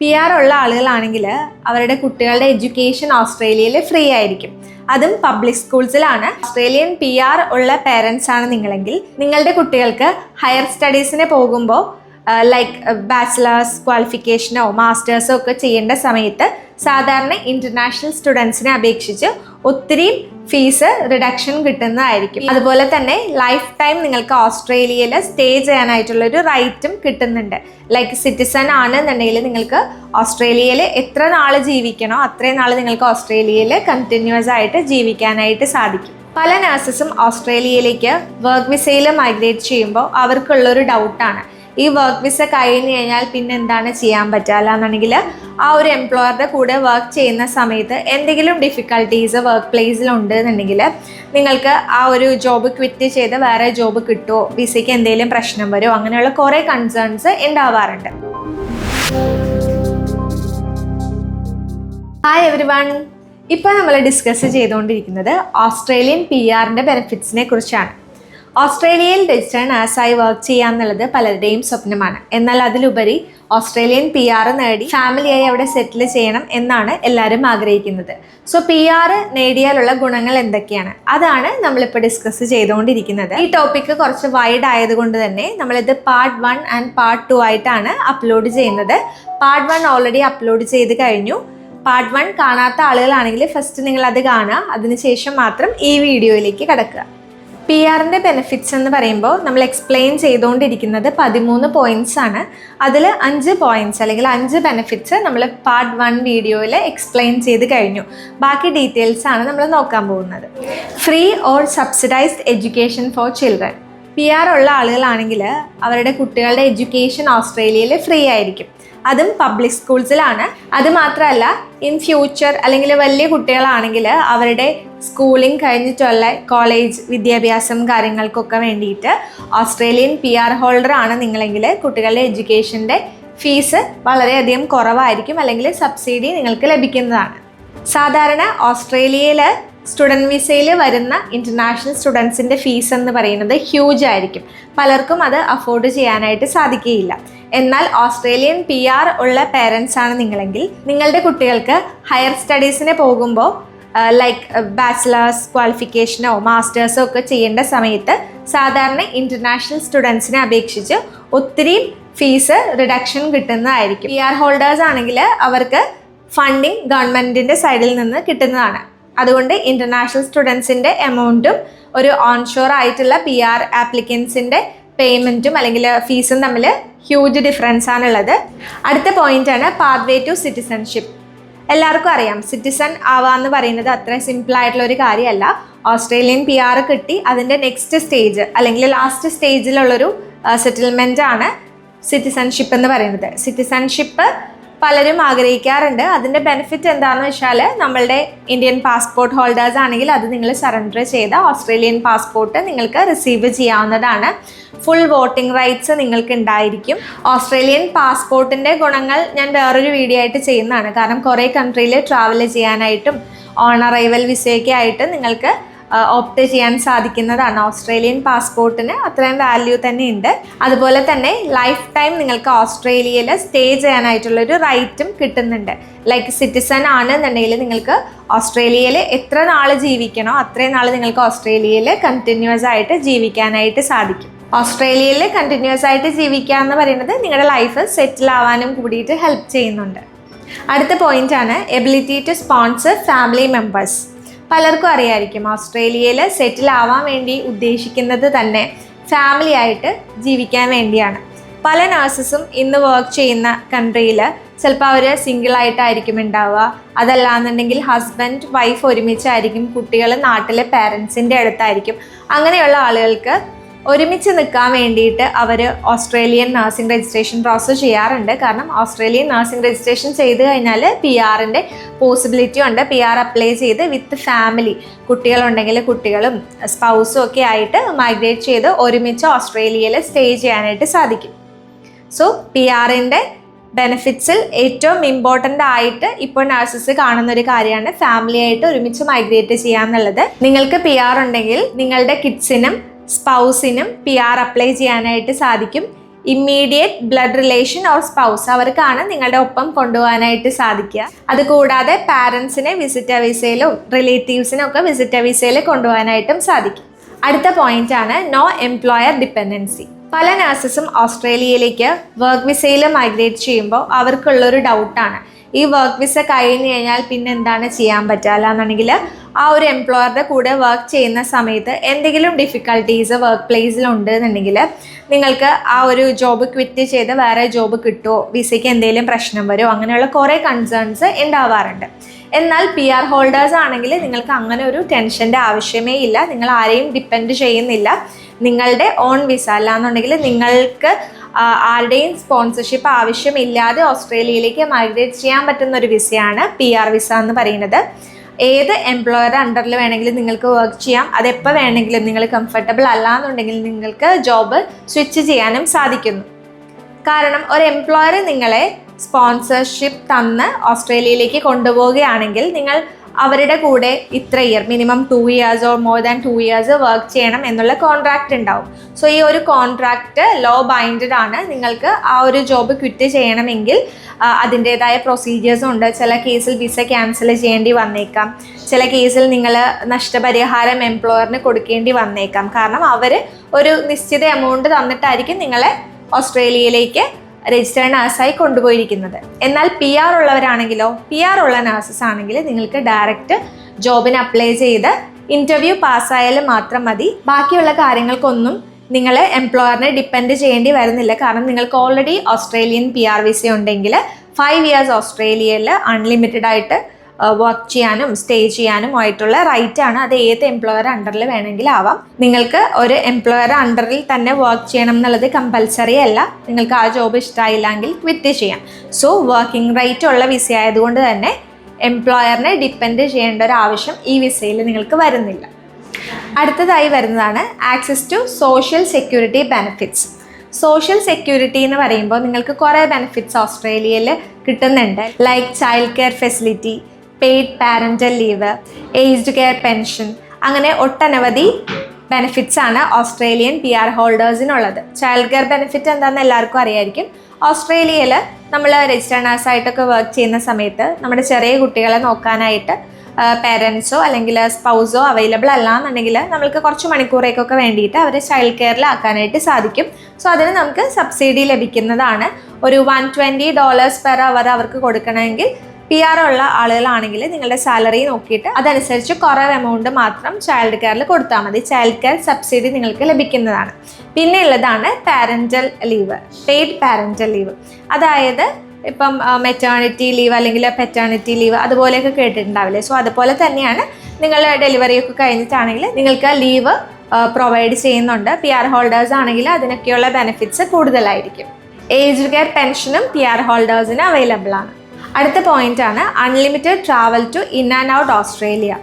PR ഉള്ള ആളുകളാണെങ്കിൽ അവരുടെ കുട്ടികളുടെ എഡ്യൂക്കേഷൻ ഓസ്ട്രേലിയയിൽ ഫ്രീ ആയിരിക്കും. അതും പബ്ലിക് സ്കൂൾസിലാണ്. ഓസ്ട്രേലിയൻ PR ഉള്ള പേരൻസ് ആണ് നിങ്ങളെങ്കിൽ നിങ്ങളുടെ കുട്ടികൾക്ക് ഹയർ സ്റ്റഡീസിന് പോകുമ്പോൾ ലൈക്ക് ബാച്ചിലേഴ്സ് ക്വാളിഫിക്കേഷനോ മാസ്റ്റേഴ്സോ ഒക്കെ ചെയ്യേണ്ട സമയത്ത് സാധാരണ ഇൻ്റർനാഷണൽ സ്റ്റുഡൻസിനെ അപേക്ഷിച്ച് ഒത്തിരി ഫീസ് റിഡക്ഷൻ കിട്ടുന്നതായിരിക്കും. അതുപോലെ തന്നെ ലൈഫ് ടൈം നിങ്ങൾക്ക് ഓസ്ട്രേലിയയിൽ സ്റ്റേ ചെയ്യാനായിട്ടുള്ളൊരു റൈറ്റും കിട്ടുന്നുണ്ട്. ലൈക്ക് സിറ്റിസൺ ആണെന്നുണ്ടെങ്കിൽ നിങ്ങൾക്ക് ഓസ്ട്രേലിയയിൽ എത്ര നാൾ ജീവിക്കണോ അത്രയും നാൾ നിങ്ങൾക്ക് ഓസ്ട്രേലിയയിൽ കണ്ടിന്യൂസ് ആയിട്ട് ജീവിക്കാനായിട്ട് സാധിക്കും. പല നഴ്സസും ഓസ്ട്രേലിയയിലേക്ക് വർക്ക് വിസയിൽ മൈഗ്രേറ്റ് ചെയ്യുമ്പോൾ അവർക്കുള്ളൊരു ഡൗട്ടാണ്, ഈ വർക്ക് വിസ കഴിഞ്ഞ് കഴിഞ്ഞാൽ പിന്നെ എന്താണ് ചെയ്യാൻ പറ്റുക, അല്ലാന്നുണ്ടെങ്കിൽ ആ ഒരു എംപ്ലോയറുടെ കൂടെ വർക്ക് ചെയ്യുന്ന സമയത്ത് എന്തെങ്കിലും ഡിഫിക്കൽട്ടീസ് വർക്ക് പ്ലേസിലുണ്ട് എന്നുണ്ടെങ്കിൽ നിങ്ങൾക്ക് ആ ഒരു ജോബ് ക്വിറ്റ് ചെയ്ത് വേറെ ജോബ് കിട്ടുമോ, വിസയ്ക്ക് എന്തെങ്കിലും പ്രശ്നം വരുമോ, അങ്ങനെയുള്ള കുറേ കൺസേൺസ് ഉണ്ടാവാറുണ്ട്. ഹായ് എവരിവൺ, ഇപ്പോൾ നമ്മൾ ഡിസ്കസ് ചെയ്തുകൊണ്ടിരിക്കുന്നത് ഓസ്ട്രേലിയൻ PR ബെനിഫിറ്റ്സിനെ കുറിച്ചാണ്. ഓസ്ട്രേലിയയിൽ രജിസ്റ്റേർഡ് നഴ്സായി വർക്ക് ചെയ്യാന്നുള്ളത് പലരുടെയും സ്വപ്നമാണ്. എന്നാൽ അതിലുപരി ഓസ്ട്രേലിയൻ PR നേടി ഫാമിലിയായി അവിടെ സെറ്റിൽ ചെയ്യണം എന്നാണ് എല്ലാവരും ആഗ്രഹിക്കുന്നത്. സോ PR നേടിയാലുള്ള ഗുണങ്ങൾ എന്തൊക്കെയാണ്, അതാണ് നമ്മളിപ്പോൾ ഡിസ്കസ് ചെയ്തുകൊണ്ടിരിക്കുന്നത്. ഈ ടോപ്പിക്ക് കുറച്ച് വൈഡ് ആയതുകൊണ്ട് തന്നെ നമ്മളിത് പാർട്ട് 1 ആൻഡ് പാർട്ട് 2 ആയിട്ടാണ് അപ്ലോഡ് ചെയ്യുന്നത്. പാർട്ട് 1 ഓൾറെഡി അപ്ലോഡ് ചെയ്ത് കഴിഞ്ഞു. പാർട്ട് 1 കാണാത്ത ആളുകളാണെങ്കിൽ ഫസ്റ്റ് നിങ്ങൾ അത് കാണുക, അതിനുശേഷം മാത്രം ഈ വീഡിയോയിലേക്ക് കടക്കുക. PR ബെനിഫിറ്റ്സ് എന്ന് പറയുമ്പോൾ നമ്മൾ എക്സ്പ്ലെയിൻ ചെയ്തുകൊണ്ടിരിക്കുന്നത് 13 പോയിന്റ്സ് ആണ്. അതിൽ 5 പോയിന്റ്സ് അല്ലെങ്കിൽ 5 ബെനിഫിറ്റ്സ് നമ്മൾ പാർട്ട് 1 വീഡിയോയിൽ എക്സ്പ്ലെയിൻ ചെയ്ത് കഴിഞ്ഞു. ബാക്കി ഡീറ്റെയിൽസ് ആണ് നമ്മൾ നോക്കാൻ പോകുന്നത്. Free or subsidised education for children. PR ഉള്ള ആളുകളാണെങ്കിൽ അവരുടെ കുട്ടികളുടെ എഡ്യൂക്കേഷൻ ഓസ്ട്രേലിയയിൽ ഫ്രീ ആയിരിക്കും. അതും പബ്ലിക് സ്കൂൾസിലാണ്. അതുമാത്രമല്ല ഇൻ ഫ്യൂച്ചർ അല്ലെങ്കിൽ വലിയ കുട്ടികളാണെങ്കിൽ അവരുടെ സ്കൂളിംഗ് കഴിഞ്ഞിട്ടുള്ള കോളേജ് വിദ്യാഭ്യാസം കാര്യങ്ങൾക്കൊക്കെ വേണ്ടിയിട്ട് ഓസ്ട്രേലിയൻ PR ഹോൾഡർ ആണ് നിങ്ങളെങ്കിൽ കുട്ടികളുടെ എഡ്യൂക്കേഷൻ്റെ ഫീസ് വളരെയധികം കുറവായിരിക്കും, അല്ലെങ്കിൽ സബ്സിഡി നിങ്ങൾക്ക് ലഭിക്കുന്നതാണ്. സാധാരണ ഓസ്ട്രേലിയയിൽ സ്റ്റുഡൻറ്റ് വിസയിൽ വരുന്ന ഇൻ്റർനാഷണൽ സ്റ്റുഡൻസിൻ്റെ ഫീസ് എന്ന് പറയുന്നത് ഹ്യൂജ് ആയിരിക്കും. പലർക്കും അത് അഫോർഡ് ചെയ്യാനായിട്ട് സാധിക്കുകയില്ല. എന്നാൽ ഓസ്ട്രേലിയൻ PR ഉള്ള പേരൻസ് ആണ് നിങ്ങളെങ്കിൽ നിങ്ങളുടെ കുട്ടികൾക്ക് ഹയർ സ്റ്റഡീസിന് പോകുമ്പോൾ ലൈക്ക് ബാച്ചിലേഴ്സ് ക്വാളിഫിക്കേഷനോ മാസ്റ്റേഴ്സോ ഒക്കെ ചെയ്യേണ്ട സമയത്ത് സാധാരണ ഇൻ്റർനാഷണൽ സ്റ്റുഡൻസിനെ അപേക്ഷിച്ച് ഒത്തിരി ഫീസ് റിഡക്ഷൻ കിട്ടുന്നതായിരിക്കും. PR ഹോൾഡേഴ്സ് ആണെങ്കിൽ അവർക്ക് ഫണ്ടിങ് ഗവൺമെൻറ്റിൻ്റെ സൈഡിൽ നിന്ന് കിട്ടുന്നതാണ്. അതുകൊണ്ട് ഇൻ്റർനാഷണൽ സ്റ്റുഡൻസിൻ്റെ എമൗണ്ടും ഒരു ഓൺഷോർ ആയിട്ടുള്ള PR ആപ്ലിക്കൻസിൻ്റെ പേയ്മെൻറ്റും അല്ലെങ്കിൽ ഫീസും തമ്മിൽ ഹ്യൂജ് ഡിഫറൻസ് ആണുള്ളത്. അടുത്ത പോയിൻ്റാണ് പാത്വേ ടു സിറ്റിസൺഷിപ്പ്. എല്ലാവർക്കും അറിയാം, സിറ്റിസൺ ആവാന്ന് പറയുന്നത് അത്ര സിമ്പിളായിട്ടുള്ള ഒരു കാര്യമല്ല. ഓസ്ട്രേലിയൻ PR കിട്ടി അതിൻ്റെ നെക്സ്റ്റ് സ്റ്റേജ് അല്ലെങ്കിൽ ലാസ്റ്റ് സ്റ്റേജിലുള്ളൊരു സെറ്റിൽമെൻ്റ് ആണ് സിറ്റിസൺഷിപ്പ് എന്ന് പറയുന്നത്. സിറ്റിസൺഷിപ്പ് പലരും ആഗ്രഹിക്കാറുണ്ട്. അതിൻ്റെ ബെനിഫിറ്റ് എന്താണെന്ന് വെച്ചാൽ നമ്മളുടെ ഇന്ത്യൻ പാസ്പോർട്ട് ഹോൾഡേഴ്സ് ആണെങ്കിൽ അത് നിങ്ങൾ സറണ്ടർ ചെയ്ത ഓസ്ട്രേലിയൻ പാസ്പോർട്ട് നിങ്ങൾക്ക് റിസീവ് ചെയ്യാവുന്നതാണ്. ഫുൾ വോട്ടിംഗ് റൈറ്റ്സ് നിങ്ങൾക്ക് ഉണ്ടായിരിക്കും. ഓസ്ട്രേലിയൻ പാസ്പോർട്ടിൻ്റെ ഗുണങ്ങൾ ഞാൻ വേറൊരു വീഡിയോ ആയിട്ട് ചെയ്യുന്നതാണ്. കാരണം കുറേ കൺട്രിയിൽ ട്രാവൽ ചെയ്യാനായിട്ടും ഓൺ അറൈവൽ വിസയൊക്കെ ആയിട്ട് നിങ്ങൾക്ക് ഓപ്റ്റ് ചെയ്യാൻ സാധിക്കുന്നതാണ്. ഓസ്ട്രേലിയൻ പാസ്പോർട്ടിന് അത്രയും വാല്യൂ തന്നെ ഉണ്ട്. അതുപോലെ തന്നെ ലൈഫ് ടൈം നിങ്ങൾക്ക് ഓസ്ട്രേലിയയിൽ സ്റ്റേ ചെയ്യാനായിട്ടുള്ളൊരു റൈറ്റും കിട്ടുന്നുണ്ട്. ലൈക്ക് സിറ്റിസൺ ആണെന്നുണ്ടെങ്കിൽ നിങ്ങൾക്ക് ഓസ്ട്രേലിയയിൽ എത്ര നാൾ ജീവിക്കണോ അത്രയും നാൾ നിങ്ങൾക്ക് ഓസ്ട്രേലിയയിൽ കണ്ടിന്യൂസ് ആയിട്ട് ജീവിക്കാനായിട്ട് സാധിക്കും. ഓസ്ട്രേലിയയിൽ കണ്ടിന്യൂസ് ആയിട്ട് ജീവിക്കുക എന്ന് പറയുന്നത് നിങ്ങളുടെ ലൈഫ് സെറ്റിൽ ആവാനും കൂടിയിട്ട് ഹെൽപ്പ് ചെയ്യുന്നുണ്ട്. അടുത്ത പോയിൻ്റാണ് ability to sponsor family members. പലർക്കും അറിയായിരിക്കും ഓസ്ട്രേലിയയിൽ സെറ്റിൽ ആവാൻ വേണ്ടി ഉദ്ദേശിക്കുന്നത് തന്നെ ഫാമിലി ആയിട്ട് ജീവിക്കാൻ വേണ്ടിയാണ്. പല നഴ്സസും ഇന്ന് വർക്ക് ചെയ്യുന്ന കൺട്രിയിൽ ചിലപ്പോൾ അവർ സിംഗിളായിട്ടായിരിക്കും ഉണ്ടാവുക, അതല്ലാന്നുണ്ടെങ്കിൽ ഹസ്ബൻഡ് വൈഫ് ഒരുമിച്ചായിരിക്കും, കുട്ടികൾ നാട്ടിലെ പേരൻസിൻ്റെ അടുത്തായിരിക്കും. അങ്ങനെയുള്ള ആളുകൾക്ക് ഒരുമിച്ച് നിൽക്കാൻ വേണ്ടിയിട്ട് അവർ ഓസ്ട്രേലിയൻ നഴ്സിംഗ് രജിസ്ട്രേഷൻ പ്രോസസ്സ് ചെയ്യാറുണ്ട്. കാരണം ഓസ്ട്രേലിയൻ നഴ്സിംഗ് രജിസ്ട്രേഷൻ ചെയ്ത് കഴിഞ്ഞാൽ PR പോസിബിലിറ്റി ഉണ്ട്. PR അപ്ലൈ ചെയ്ത് വിത്ത് ഫാമിലി, കുട്ടികളുണ്ടെങ്കിൽ കുട്ടികളും സ്പൗസും ഒക്കെ ആയിട്ട് മൈഗ്രേറ്റ് ചെയ്ത് ഒരുമിച്ച് ഓസ്ട്രേലിയയിൽ സ്റ്റേ ചെയ്യാനായിട്ട് സാധിക്കും. സോ PR ബെനിഫിറ്റ്സിൽ ഏറ്റവും ഇമ്പോർട്ടൻ്റ് ആയിട്ട് ഇപ്പോൾ നഴ്സസ് കാണുന്നൊരു കാര്യമാണ് ഫാമിലി ആയിട്ട് ഒരുമിച്ച് മൈഗ്രേറ്റ് ചെയ്യാന്നുള്ളത്. നിങ്ങൾക്ക് PR ഉണ്ടെങ്കിൽ നിങ്ങളുടെ കിഡ്സിനും സ്പൗസിനും PR അപ്ലൈ ചെയ്യാനായിട്ട് സാധിക്കും. Immediate blood relation or spouse അവർക്കാണ് നിങ്ങളുടെ ഒപ്പം കൊണ്ടുപോകാനായിട്ട് സാധിക്കുക. അതുകൂടാതെ പാരൻസിനെ വിസിറ്റർ വിസയിലോ റിലേറ്റീവ്സിനെ ഒക്കെ വിസിറ്റർ വിസയിൽ കൊണ്ടുപോകാനായിട്ടും സാധിക്കും. അടുത്ത പോയിന്റ് ആണ് നോ എംപ്ലോയർ ഡിപ്പെൻഡൻസി. പല നഴ്സസും ഓസ്ട്രേലിയയിലേക്ക് വർക്ക് വിസയിൽ മൈഗ്രേറ്റ് ചെയ്യുമ്പോൾ അവർക്കുള്ളൊരു ഡൗട്ടാണ്, ഈ വർക്ക് വിസ കഴിഞ്ഞ് കഴിഞ്ഞാൽ പിന്നെ എന്താണ് ചെയ്യാൻ പറ്റുക, അല്ലാന്നുണ്ടെങ്കിൽ ആ ഒരു എംപ്ലോയറുടെ കൂടെ വർക്ക് ചെയ്യുന്ന സമയത്ത് എന്തെങ്കിലും ഡിഫിക്കൽട്ടീസ് വർക്ക് പ്ലേസിലുണ്ട് എന്നുണ്ടെങ്കിൽ നിങ്ങൾക്ക് ആ ഒരു ജോബ് ക്വിറ്റ് ചെയ്ത് വേറെ ജോബ് കിട്ടുമോ, വിസയ്ക്ക് എന്തെങ്കിലും പ്രശ്നം വരുമോ, അങ്ങനെയുള്ള കുറേ കൺസേൺസ് ഉണ്ടാവാറുണ്ട്. എന്നാൽ PR ഹോൾഡേഴ്സ് ആണെങ്കിൽ നിങ്ങൾക്ക് അങ്ങനെ ഒരു ടെൻഷൻ്റെ ആവശ്യമേ ഇല്ല. നിങ്ങൾ ആരെയും ഡിപ്പെൻഡ് ചെയ്യുന്നില്ല. നിങ്ങളുടെ ഓൺ വിസ അല്ലാന്നുണ്ടെങ്കിൽ നിങ്ങൾക്ക് ആരുടെയും സ്പോൺസർഷിപ്പ് ആവശ്യമില്ലാതെ ഓസ്ട്രേലിയയിലേക്ക് മൈഗ്രേറ്റ് ചെയ്യാൻ പറ്റുന്ന ഒരു വിസയാണ് PR വിസ എന്ന് പറയുന്നത്. ഏത് എംപ്ലോയറുടെ അണ്ടറിൽ വേണമെങ്കിലും നിങ്ങൾക്ക് വർക്ക് ചെയ്യാം. അതെപ്പോൾ വേണമെങ്കിലും നിങ്ങൾ കംഫർട്ടബിൾ അല്ലാന്നുണ്ടെങ്കിൽ നിങ്ങൾക്ക് ജോബ് സ്വിച്ച് ചെയ്യാനും സാധിക്കുന്നു. കാരണം ഒരു എംപ്ലോയർ നിങ്ങളെ സ്പോൺസർഷിപ്പ് തന്ന് ഓസ്ട്രേലിയയിലേക്ക് കൊണ്ടുപോവുകയാണെങ്കിൽ നിങ്ങൾ അവരുടെ കൂടെ ഇത്ര year minimum 2 years or more than 2 years work ചെയ്യണം എന്നുള്ള കോൺട്രാക്റ്റ് ഉണ്ടാവും. സോ ഈ ഒരു കോൺട്രാക്റ്റ് ലോ ബൈൻഡഡ് ആണ്. നിങ്ങൾക്ക് ആ ഒരു ജോബ് ക്വിറ്റ് ചെയ്യണമെങ്കിൽ അതിൻ്റേതായ പ്രൊസീജിയേഴ്സും ഉണ്ട്. ചില കേസിൽ വിസ ക്യാൻസൽ ചെയ്യേണ്ടി വന്നേക്കാം. ചില കേസിൽ നിങ്ങൾ നഷ്ടപരിഹാരം എംപ്ലോയറിന് കൊടുക്കേണ്ടി വന്നേക്കാം. കാരണം അവർ ഒരു നിശ്ചിത എമൗണ്ട് തന്നിട്ടായിരിക്കും നിങ്ങളെ ഓസ്ട്രേലിയയിലേക്ക് രജിസ്റ്റേർഡ് നഴ്സായി കൊണ്ടുപോയിരിക്കുന്നത്. എന്നാൽ PR ഉള്ളവരാണെങ്കിലോ, PR ഉള്ള നഴ്സസ് ആണെങ്കിൽ നിങ്ങൾക്ക് ഡയറക്റ്റ് ജോബിന് അപ്ലൈ ചെയ്ത് ഇൻ്റർവ്യൂ പാസ്സായാലും മാത്രം മതി. ബാക്കിയുള്ള കാര്യങ്ങൾക്കൊന്നും നിങ്ങൾ എംപ്ലോയറിനെ ഡിപ്പെൻഡ് ചെയ്യേണ്ടി വരുന്നില്ല. കാരണം നിങ്ങൾക്ക് ഓൾറെഡി ഓസ്ട്രേലിയൻ PR വിസ ഉണ്ടെങ്കിൽ 5 years ഓസ്ട്രേലിയയിൽ അൺലിമിറ്റഡ് ആയിട്ട് വർക്ക് ചെയ്യാനും സ്റ്റേ ചെയ്യാനും ആയിട്ടുള്ള റൈറ്റ് ആണ്. അത് ഏത് എംപ്ലോയർ അണ്ടറിൽ വേണമെങ്കിലും ആവാം. നിങ്ങൾക്ക് ഒരു എംപ്ലോയർ അണ്ടറിൽ തന്നെ വർക്ക് ചെയ്യണം എന്നുള്ളത് കമ്പൽസറി അല്ല. നിങ്ങൾക്ക് ആ ജോബ് ഇഷ്ടമായില്ലെങ്കിൽ ക്വിറ്റ് ചെയ്യാം. സോ വർക്കിംഗ് റൈറ്റ് ഉള്ള വിസ ആയതുകൊണ്ട് തന്നെ എംപ്ലോയറിനെ ഡിപ്പെൻഡ് ചെയ്യേണ്ട ഒരു ആവശ്യം ഈ വിസയിൽ നിങ്ങൾക്ക് വരുന്നില്ല. അടുത്തതായി വരുന്നതാണ് access to social security benefits. Social security എന്ന് പറയുമ്പോൾ നിങ്ങൾക്ക് കുറേ ബെനിഫിറ്റ്സ് ഓസ്ട്രേലിയയിൽ കിട്ടുന്നുണ്ട്. Like child care facility, paid parental leave, aged care pension, അങ്ങനെ ഒട്ടനവധി ബെനിഫിറ്റ്സ് ആണ് ഓസ്ട്രേലിയൻ PR ഹോൾഡേഴ്സിനുള്ളത്. ചൈൽഡ് കെയർ ബെനിഫിറ്റ് എന്താണെന്ന് എല്ലാവർക്കും അറിയായിരിക്കും. ഓസ്ട്രേലിയയിൽ നമ്മൾ രജിസ്റ്റേർഡ് നഴ്സായിട്ടൊക്കെ വർക്ക് ചെയ്യുന്ന സമയത്ത് നമ്മുടെ ചെറിയ കുട്ടികളെ നോക്കാനായിട്ട് പേരൻസോ അല്ലെങ്കിൽ സ്പൗസോ അവൈലബിൾ അല്ലാന്നുണ്ടെങ്കിൽ നമ്മൾക്ക് കുറച്ച് മണിക്കൂറേക്കൊക്കെ വേണ്ടിയിട്ട് അവരെ ചൈൽഡ് കെയറിലാക്കാനായിട്ട് സാധിക്കും. സോ അതിന് നമുക്ക് സബ്സിഡി ലഭിക്കുന്നതാണ്. ഒരു $120 പെർ അവർ അവർക്ക് കൊടുക്കണമെങ്കിൽ PR ഉള്ള ആളുകളാണെങ്കിൽ നിങ്ങളുടെ സാലറി നോക്കിയിട്ട് അതനുസരിച്ച് കുറവ് എമൗണ്ട് മാത്രം ചൈൽഡ് കെയറിൽ കൊടുത്താൽ മതി. ചൈൽഡ് കെയർ സബ്സിഡി നിങ്ങൾക്ക് ലഭിക്കുന്നതാണ്. പിന്നെ ഉള്ളതാണ് parental leave, paid parental leave. അതായത് ഇപ്പം മെറ്റേണിറ്റി ലീവ് അല്ലെങ്കിൽ പെറ്റേണിറ്റി ലീവ് അതുപോലെയൊക്കെ കേട്ടിട്ടുണ്ടാവില്ലേ. സോ അതുപോലെ തന്നെയാണ് നിങ്ങൾ ഡെലിവറിയൊക്കെ കഴിഞ്ഞിട്ടാണെങ്കിൽ നിങ്ങൾക്ക് ലീവ് പ്രൊവൈഡ് ചെയ്യുന്നുണ്ട്. PR ഹോൾഡേഴ്സ് ആണെങ്കിൽ അതിനൊക്കെയുള്ള ബെനിഫിറ്റ്സ് കൂടുതലായിരിക്കും. ഏജ്ഡ് കെയർ പെൻഷനും PR ഹോൾഡേഴ്സിന് അവൈലബിൾ ആണ്. അടുത്ത പോയിന്റ് ആണ് unlimited travel to in and out Australia.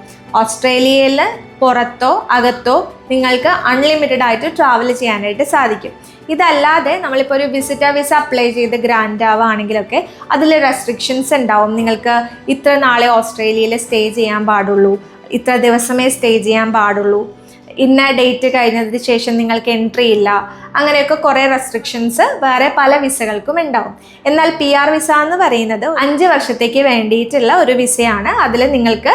ഓസ്ട്രേലിയയിൽ പുറത്തോ അകത്തോ നിങ്ങൾക്ക് അൺലിമിറ്റഡ് ആയിട്ട് ട്രാവൽ ചെയ്യാനായിട്ട് സാധിക്കും. ഇതല്ലാതെ നമ്മളിപ്പോൾ ഒരു വിസിറ്റർ വിസ അപ്ലൈ ചെയ്ത് ഗ്രാൻഡ് ആവുകയാണെങ്കിലൊക്കെ അതിൽ റെസ്ട്രിക്ഷൻസ് ഉണ്ടാവും. നിങ്ങൾക്ക് ഇത്ര നാളെ ഓസ്ട്രേലിയയിൽ സ്റ്റേ ചെയ്യാൻ പാടുള്ളൂ, ഇത്ര ദിവസമേ സ്റ്റേ ചെയ്യാൻ പാടുള്ളൂ, ഇന്ന ഡേറ്റ് കഴിഞ്ഞതിന് ശേഷം നിങ്ങൾക്ക് എൻട്രി ഇല്ല, അങ്ങനെയൊക്കെ കുറേ റെസ്ട്രിക്ഷൻസ് വേറെ പല വിസകൾക്കും ഉണ്ടാവും. എന്നാൽ PR വിസ എന്ന് പറയുന്നത് 5 വർഷത്തേക്ക് വേണ്ടിയിട്ടുള്ള ഒരു വിസയാണ്. അതിൽ നിങ്ങൾക്ക്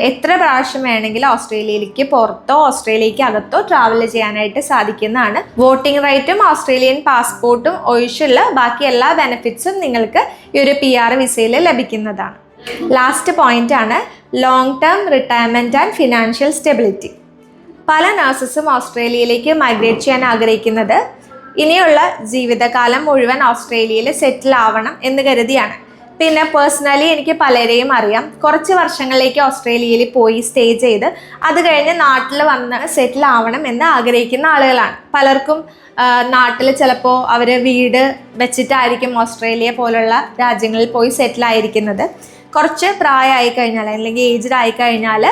എത്ര പ്രാവശ്യം വേണമെങ്കിലും ഓസ്ട്രേലിയയിലേക്ക് പുറത്തോ ഓസ്ട്രേലിയക്ക് അകത്തോ ട്രാവൽ ചെയ്യാനായിട്ട് സാധിക്കുന്നതാണ്. വോട്ടിംഗ് റൈറ്റും ഓസ്ട്രേലിയൻ പാസ്പോർട്ടും ഒഴിച്ചുള്ള ബാക്കി എല്ലാ ബെനിഫിറ്റ്സും നിങ്ങൾക്ക് ഈ ഒരു PR വിസയിൽ ലഭിക്കുന്നതാണ്. ലാസ്റ്റ് പോയിന്റ് ആണ് long term retirement and financial stability. പല നഴ്സസും ഓസ്ട്രേലിയയിലേക്ക് മൈഗ്രേറ്റ് ചെയ്യാൻ ആഗ്രഹിക്കുന്നത് ഇനിയുള്ള ജീവിതകാലം മുഴുവൻ ഓസ്ട്രേലിയയിൽ സെറ്റിൽ ആവണം എന്ന് കരുതിയാണ്. പിന്നെ പേഴ്സണലി എനിക്ക് പലരെയും അറിയാം, കുറച്ച് വർഷങ്ങളിലേക്ക് ഓസ്ട്രേലിയയിൽ പോയി സ്റ്റേ ചെയ്ത് അത് കഴിഞ്ഞ് നാട്ടിൽ വന്ന് സെറ്റിൽ ആവണം എന്ന് ആഗ്രഹിക്കുന്ന ആളുകളാണ്. പലർക്കും നാട്ടിൽ ചിലപ്പോൾ അവർ വീട് വെച്ചിട്ടായിരിക്കും ഓസ്ട്രേലിയ പോലുള്ള രാജ്യങ്ങളിൽ പോയി സെറ്റിലായിരിക്കുന്നത്. കുറച്ച് പ്രായമായി കഴിഞ്ഞാൽ അല്ലെങ്കിൽ ഏജ്ഡ് ആയി കഴിഞ്ഞാൽ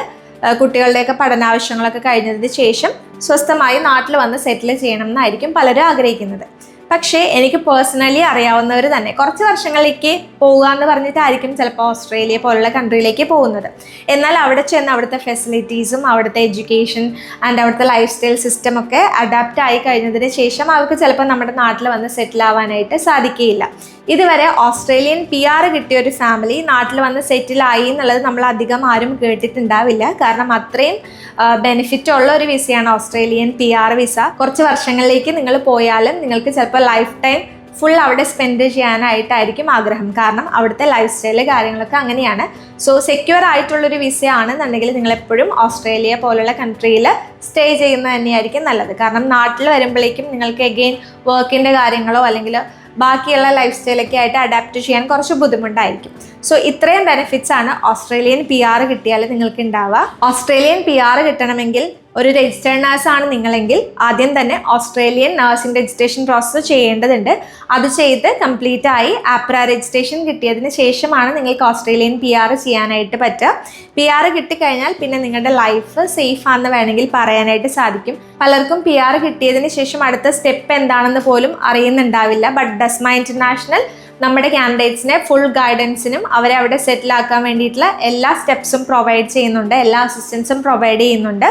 കുട്ടികളുടെയൊക്കെ പഠനാവശ്യങ്ങളൊക്കെ കഴിഞ്ഞതിന് ശേഷം സ്വസ്ഥമായി നാട്ടിൽ വന്ന് സെറ്റിൽ ചെയ്യണം എന്നായിരിക്കും പലരും ആഗ്രഹിക്കുന്നത്. പക്ഷേ എനിക്ക് പേഴ്സണലി അറിയാവുന്നവർ തന്നെ കുറച്ച് വർഷങ്ങളിലേക്ക് പോകുക എന്ന് പറഞ്ഞിട്ടായിരിക്കും ചിലപ്പോൾ ഓസ്ട്രേലിയ പോലുള്ള കൺട്രിയിലേക്ക് പോകുന്നത്. എന്നാൽ അവിടെ ചെന്ന് അവിടുത്തെ ഫെസിലിറ്റീസും അവിടുത്തെ എഡ്യൂക്കേഷൻ ആൻഡ് അവിടുത്തെ ലൈഫ് സ്റ്റൈൽ സിസ്റ്റം ഒക്കെ അഡാപ്റ്റ് ആയി കഴിഞ്ഞതിന് ശേഷം അവർക്ക് ചിലപ്പോൾ നമ്മുടെ നാട്ടിൽ വന്ന് സെറ്റിൽ ആവാനായിട്ട് സാധിക്കുകയില്ല. ഇതുവരെ ഓസ്ട്രേലിയൻ PR കിട്ടിയ ഒരു ഫാമിലി നാട്ടിൽ വന്ന് സെറ്റിലായി എന്നുള്ളത് നമ്മൾ അധികം ആരും കേട്ടിട്ടുണ്ടാവില്ല. കാരണം അത്രയും ബെനിഫിറ്റ് ഉള്ള ഒരു വിസയാണ് ഓസ്ട്രേലിയൻ PR വിസ. കുറച്ച് വർഷങ്ങളിലേക്ക് നിങ്ങൾ പോയാലും നിങ്ങൾക്ക് ചിലപ്പോൾ ലൈഫ് ടൈം ഫുൾ അവിടെ സ്പെൻഡ് ചെയ്യാനായിട്ടായിരിക്കും ആഗ്രഹം. കാരണം അവിടുത്തെ ലൈഫ് സ്റ്റൈല് കാര്യങ്ങളൊക്കെ അങ്ങനെയാണ്. സോ സെക്യൂർ ആയിട്ടുള്ളൊരു വിസയാണെന്നുണ്ടെങ്കിൽ നിങ്ങളെപ്പോഴും ഓസ്ട്രേലിയ പോലുള്ള കൺട്രിയിൽ സ്റ്റേ ചെയ്യുന്നത് തന്നെയായിരിക്കും നല്ലത്. കാരണം നാട്ടിൽ വരുമ്പോഴേക്കും നിങ്ങൾക്ക് എഗെയിൻ വർക്കിൻ്റെ കാര്യങ്ങളോ അല്ലെങ്കിൽ ബാക്കിയുള്ള ലൈഫ് സ്റ്റൈലൊക്കെ ആയിട്ട് അഡാപ്റ്റ് ചെയ്യാൻ കുറച്ച് ബുദ്ധിമുട്ടായിരിക്കും. സോ ഇത്രയും ബെനിഫിറ്റ്സ് ആണ് ഓസ്ട്രേലിയൻ PR കിട്ടിയാൽ നിങ്ങൾക്ക് ഉണ്ടാവുക. ഓസ്ട്രേലിയൻ PR കിട്ടണമെങ്കിൽ ഒരു രജിസ്റ്റേർഡ് നേഴ്സാണ് നിങ്ങളെങ്കിൽ ആദ്യം തന്നെ ഓസ്ട്രേലിയൻ നഴ്സിംഗ് രജിസ്ട്രേഷൻ പ്രോസസ്സ് ചെയ്യേണ്ടതുണ്ട്. അത് ചെയ്ത് കംപ്ലീറ്റ് ആയി APRA രജിസ്ട്രേഷൻ കിട്ടിയതിന് ശേഷമാണ് നിങ്ങൾക്ക് ഓസ്ട്രേലിയൻ PR ചെയ്യാനായിട്ട് പറ്റുക. PR കിട്ടിക്കഴിഞ്ഞാൽ പിന്നെ നിങ്ങളുടെ ലൈഫ് സേഫ് ആണെന്ന് വേണമെങ്കിൽ പറയാനായിട്ട് സാധിക്കും. പലർക്കും PR കിട്ടിയതിന് ശേഷം അടുത്ത സ്റ്റെപ്പ് എന്താണെന്ന് പോലും അറിയുന്നുണ്ടാവില്ല. ബട്ട് ഡസ്മ ഇന്റർനാഷണൽ നമ്മുടെ കാൻഡിഡേറ്റ്സിനെ ഫുൾ ഗൈഡൻസിനും അവരെ അവിടെ സെറ്റിലാക്കാൻ വേണ്ടിയിട്ടുള്ള എല്ലാ സ്റ്റെപ്സും പ്രൊവൈഡ് ചെയ്യുന്നുണ്ട്, എല്ലാ അസിസ്റ്റൻസും പ്രൊവൈഡ് ചെയ്യുന്നുണ്ട്.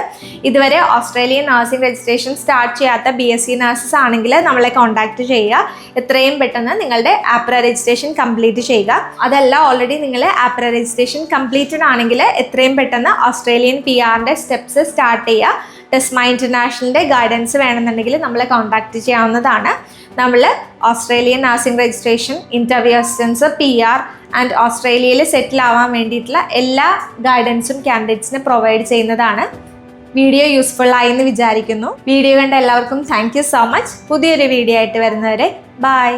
ഇതുവരെ ഓസ്ട്രേലിയൻ നഴ്സിംഗ് രജിസ്ട്രേഷൻ സ്റ്റാർട്ട് ചെയ്യാത്ത BSc നഴ്സസ് ആണെങ്കിൽ നമ്മളെ കോൺടാക്ട് ചെയ്യുക. എത്രയും പെട്ടെന്ന് നിങ്ങളുടെ APRA രജിസ്ട്രേഷൻ കംപ്ലീറ്റ് ചെയ്യുക. അതല്ല ഓൾറെഡി നിങ്ങൾ APRA രജിസ്ട്രേഷൻ കംപ്ലീറ്റഡ് ആണെങ്കിൽ എത്രയും പെട്ടെന്ന് ഓസ്ട്രേലിയൻ PRന്റെ സ്റ്റെപ്സ് സ്റ്റാർട്ട് ചെയ്യുക. ഡസ്മ ഇന്റർനാഷണലിൻ്റെ ഗൈഡൻസ് വേണമെന്നുണ്ടെങ്കിൽ നമ്മളെ കോൺടാക്ട് ചെയ്യാവുന്നതാണ്. നമ്മൾ Australian nursing registration, interview assistance, PR and ഓസ്ട്രേലിയയിൽ സെറ്റിൽ ആവാൻ വേണ്ടിയിട്ടുള്ള എല്ലാ ഗൈഡൻസും കാൻഡിഡേറ്റ്സിന് പ്രൊവൈഡ് ചെയ്യുന്നതാണ്. വീഡിയോ യൂസ്ഫുൾ ആയി എന്ന് വിചാരിക്കുന്നു. വീഡിയോ കണ്ട എല്ലാവർക്കും താങ്ക് യു സോ മച്ച്. പുതിയൊരു വീഡിയോ ആയിട്ട് വരുന്നവരെ ബൈ.